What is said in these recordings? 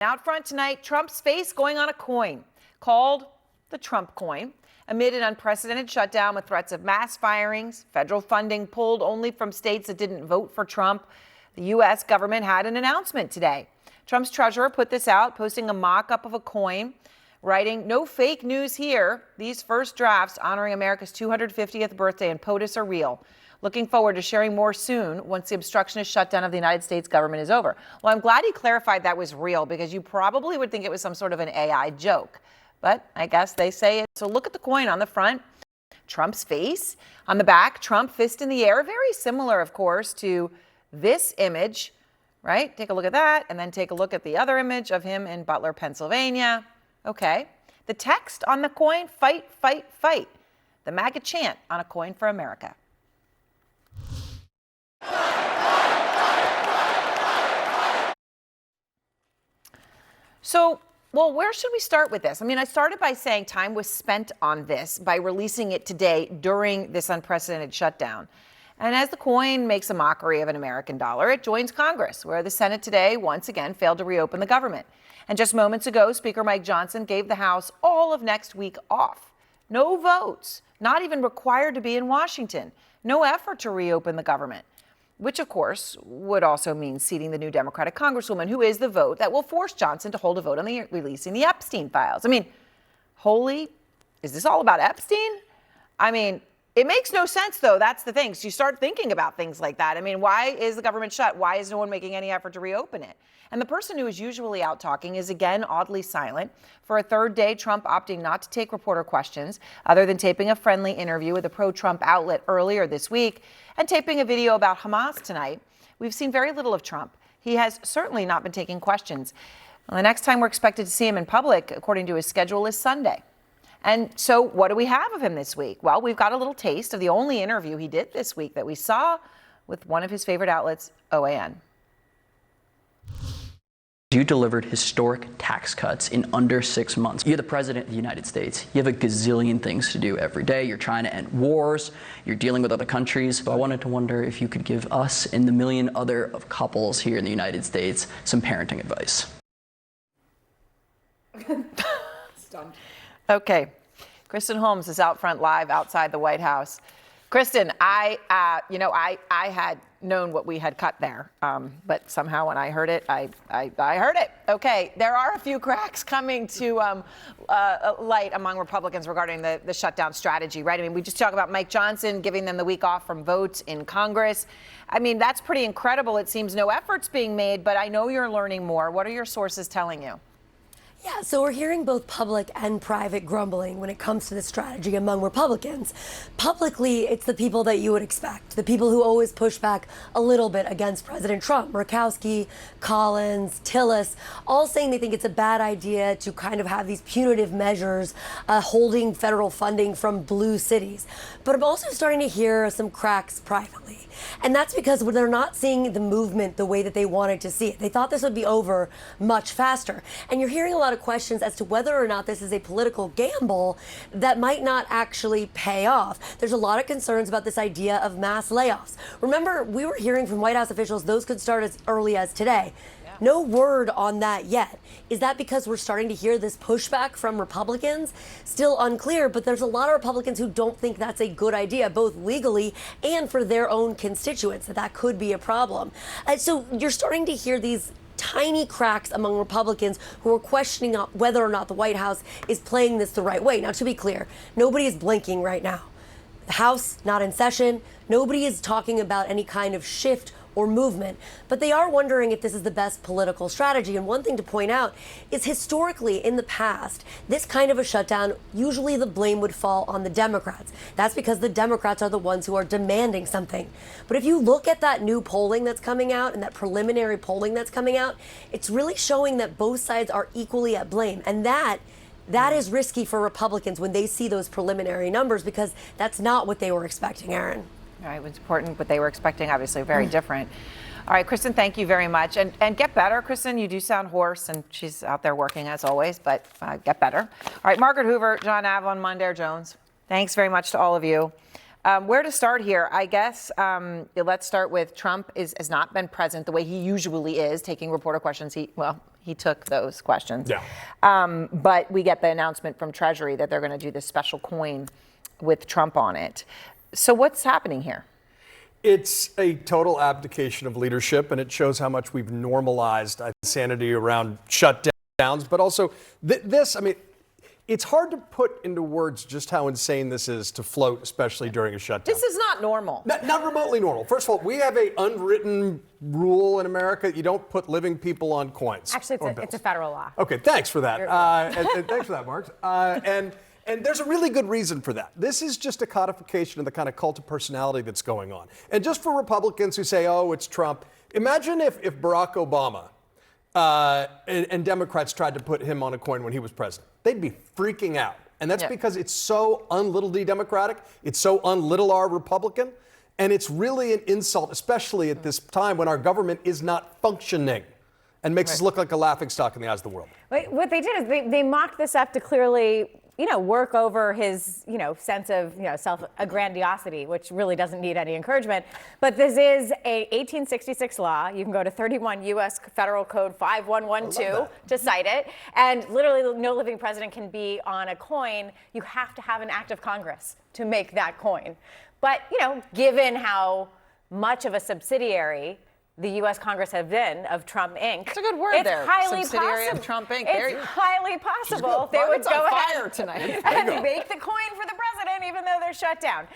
Out front tonight, Trump's face going on a coin called the Trump coin amid an unprecedented shutdown with threats of mass firings, federal funding pulled only from states that didn't vote for Trump. The U.S. government had an announcement today. Trump's treasurer put this out, posting a mock-up of a coin, writing, "No fake news here. These first drafts honoring America's 250th birthday in POTUS are real. Looking forward to sharing more soon once the obstructionist shutdown of the United States government is over." Well, I'm glad he clarified that was real, because you probably would think it was some sort of an AI joke. But I guess they say it. So look at the coin on the front. Trump's face. On the back, Trump fist in the air. Very similar, of course, to this image, right? Take a look at that, and then take a look at the other image of him in Butler, Pennsylvania. Okay. The text on the coin, fight, fight, fight. The MAGA chant on a coin for America. So, well, where should we start with this? I mean, I started by saying time was spent on this by releasing it today during this unprecedented shutdown. And as the coin makes a mockery of an American dollar, it joins Congress, where the Senate today once again failed to reopen the government. And just moments ago, Speaker Mike Johnson gave the House all of next week off. No votes, not even required to be in Washington. No effort to reopen the government, which, of course, would also mean seating the new Democratic Congresswoman, who is the vote that will force Johnson to hold a vote on releasing the Epstein files. I mean, is this all about Epstein? I mean, it makes no sense, though. That's the thing. So you start thinking about things like that. I mean, why is the government shut? Why is no one making any effort to reopen it? And the person who is usually out talking is again oddly silent. For a third day, Trump opting not to take reporter questions, other than taping a friendly interview with a pro-Trump outlet earlier this week and taping a video about Hamas tonight. We've seen very little of Trump. He has certainly not been taking questions. Well, the next time we're expected to see him in public, according to his schedule, is Sunday. And so what do we have of him this week? Well, we've got a little taste of the only interview he did this week that we saw with one of his favorite outlets, OAN. You delivered historic tax cuts in under 6 months. You're the president of the United States. You have a gazillion things to do every day. You're trying to end wars. You're dealing with other countries. So I wanted to wonder if you could give us and the million other of couples here in the United States some parenting advice. Stunned. Okay. Kristen Holmes is out front live outside the White House. Kristen, I had known what we had cut there, but somehow when I heard it, I heard it. Okay, there are a few cracks coming to light among Republicans regarding the shutdown strategy, right? I mean, we just talk about Mike Johnson giving them the week off from votes in Congress. I mean, that's pretty incredible. It seems no effort's being made, but I know you're learning more. What are your sources telling you? Yeah, so we're hearing both public and private grumbling when it comes to the strategy among Republicans. Publicly, it's the people that you would expect, the people who always push back a little bit against President Trump. Murkowski, Collins, Tillis, all saying they think it's a bad idea to kind of have these punitive measures holding federal funding from blue cities. But I'm also starting to hear some cracks privately. And that's because they're not seeing the movement the way that they wanted to see it. They thought this would be over much faster. And you're hearing a lot of questions as to whether or not this is a political gamble that might not actually pay off. There's a lot of concerns about this idea of mass layoffs. Remember, we were hearing from White House officials those could start as early as today. No word on that yet. Is that because we're starting to hear this pushback from Republicans? Still unclear, but there's a lot of Republicans who don't think that's a good idea, both legally and for their own constituents, that could be a problem. So you're starting to hear these tiny cracks among Republicans who are questioning whether or not the White House is playing this the right way. Now, to be clear, nobody is blinking right now. The House not in session. Nobody is talking about any kind of shift or movement, but they are wondering if this is the best political strategy. And one thing to point out is historically in the past, this kind of a shutdown, usually the blame would fall on the Democrats. That's because the Democrats are the ones who are demanding something. But if you look at that new polling that's coming out and that preliminary polling that's coming out, it's really showing that both sides are equally at blame. And that is risky for Republicans when they see those preliminary numbers, because that's not what they were expecting, Aaron. All right, it was important, but they were expecting obviously very different. All right, Kristen, thank you very much. And get better, Kristen. You do sound hoarse, and she's out there working as always, but get better. All right, Margaret Hoover, John Avlon, Mondaire Jones, thanks very much to all of you. Where to start here? I guess let's start with Trump has not been present the way he usually is, taking reporter questions. he took those questions. Yeah. But we get the announcement from Treasury that they're going to do this special coin with Trump on it. So what's happening here? It's a total abdication of leadership, and it shows how much we've normalized insanity around shutdowns. But also, it's hard to put into words just how insane this is to float, especially during a shutdown. This is not normal. Not remotely normal. First of all, we have an unwritten rule in America. You don't put living people on coins. Actually, it's a federal law. Okay, thanks for that. And thanks for that, Mark. And there's a really good reason for that. This is just a codification of the kind of cult of personality that's going on. And just for Republicans who say, oh, it's Trump, imagine if Barack Obama and Democrats tried to put him on a coin when he was president. They'd be freaking out. And that's because it's so un-little D Democratic, it's so un-little R Republican, and it's really an insult, especially at this time when our government is not functioning and makes us look like a laughingstock in the eyes of the world. What they did is they mocked this up to clearly, work over his, sense of, self-aggrandosity, which really doesn't need any encouragement. But this is a 1866 law. You can go to 31 U.S. Federal Code 5112 to cite it. And literally no living president can be on a coin. You have to have an act of Congress to make that coin. But, given how much of a subsidiary the U.S. Congress have been of Trump Inc. It's a good word there. Highly Subsidiary possible. of Trump Inc. It's highly possible they would Margaret's go on ahead fire tonight. and make the coin for the president, even though they're shut down.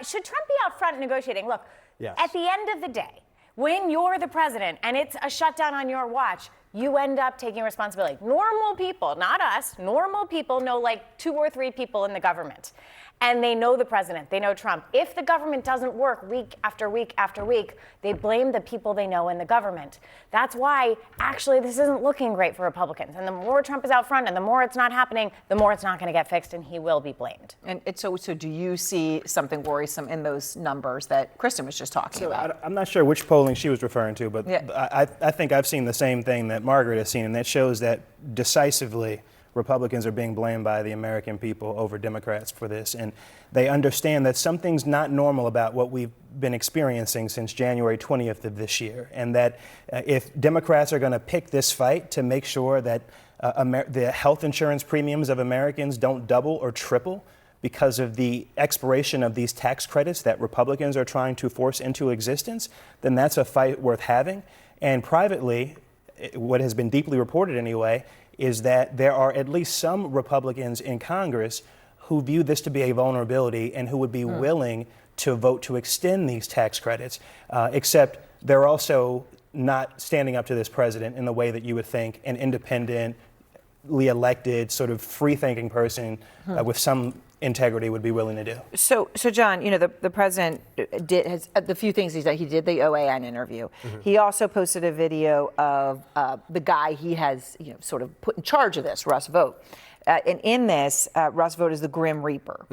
Should Trump be out front negotiating? Look, at the end of the day, when you're the president and it's a shutdown on your watch, you end up taking responsibility. Normal people, not us, normal people know like 2 or 3 people in the government. And they know the president, they know Trump. If the government doesn't work week after week after week, they blame the people they know in the government. That's why, actually, this isn't looking great for Republicans. And the more Trump is out front and the more it's not happening, the more it's not going to get fixed, and he will be blamed. And so do you see something worrisome in those numbers that Kristen was just talking about? I'm not sure which polling she was referring to, but I think I've seen the same thing that Margaret has seen, and that shows that decisively Republicans are being blamed by the American people over Democrats for this. And they understand that something's not normal about what we've been experiencing since January 20th of this year. And that if Democrats are going to pick this fight to make sure that the health insurance premiums of Americans don't double or triple because of the expiration of these tax credits that Republicans are trying to force into existence, then that's a fight worth having. And privately, what has been deeply reported anyway, is that there are at least some Republicans in Congress who view this to be a vulnerability and who would be willing to vote to extend these tax credits, except they're also not standing up to this president in the way that you would think an independently elected, sort of free-thinking person with some integrity would be willing to do. So John, the president has the few things he said. He did the OAN interview. He also posted a video of the guy he has, sort of put in charge of this, Russ Vought. And in this, Russ Vought is the Grim Reaper.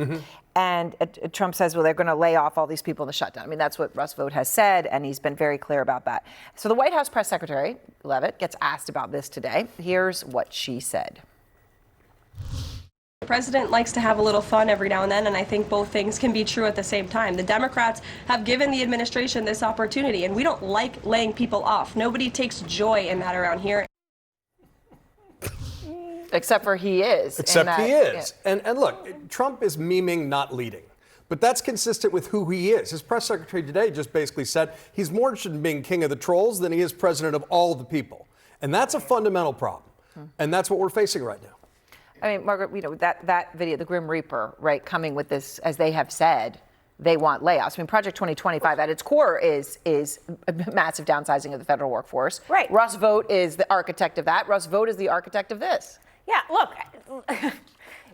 And Trump says, well, they're going to lay off all these people in the shutdown. I mean, that's what Russ Vought has said, and he's been very clear about that. So the White House press secretary, Leavitt, gets asked about this today. Here's what she said. The president likes to have a little fun every now and then, and I think both things can be true at the same time. The Democrats have given the administration this opportunity, and we don't like laying people off. Nobody takes joy in that around here. Except for he is. Except he is. And look, Trump is memeing, not leading. But that's consistent with who he is. His press secretary today just basically said he's more interested in being king of the trolls than he is president of all the people. And that's a fundamental problem. And that's what we're facing right now. I mean, Margaret, that video, the Grim Reaper, right, coming with this, as they have said, they want layoffs. I mean, Project 2025 at its core is a massive downsizing of the federal workforce. Right. Russ Vought is the architect of that. Russ Vought is the architect of this. Yeah, look,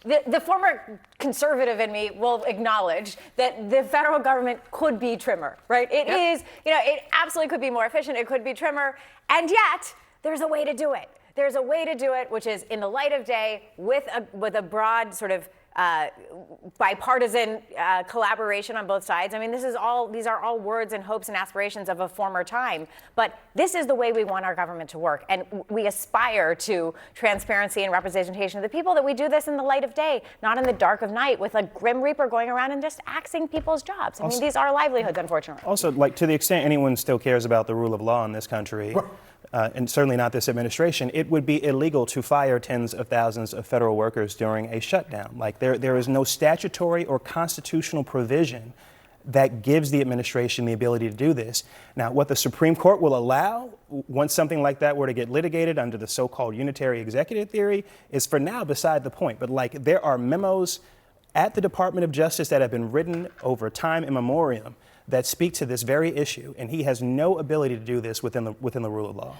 the former conservative in me will acknowledge that the federal government could be trimmer, right? It is, it absolutely could be more efficient. It could be trimmer. And yet, there's a way to do it. There's a way to do it, which is in the light of day with a broad sort of bipartisan collaboration on both sides. I mean, these are all words and hopes and aspirations of a former time. But this is the way we want our government to work. And we aspire to transparency and representation of the people, that we do this in the light of day, not in the dark of night with a Grim Reaper going around and just axing people's jobs. I mean, these are livelihoods, unfortunately. Also, to the extent anyone still cares about the rule of law in this country, and certainly not this administration, it would be illegal to fire tens of thousands of federal workers during a shutdown. Like there is no statutory or constitutional provision that gives the administration the ability to do this. Now, what the Supreme Court will allow once something like that were to get litigated under the so-called unitary executive theory is for now beside the point. But like there are memos at the Department of Justice that have been written over time immemorial that speak to this very issue, and he has no ability to do this within the rule of law.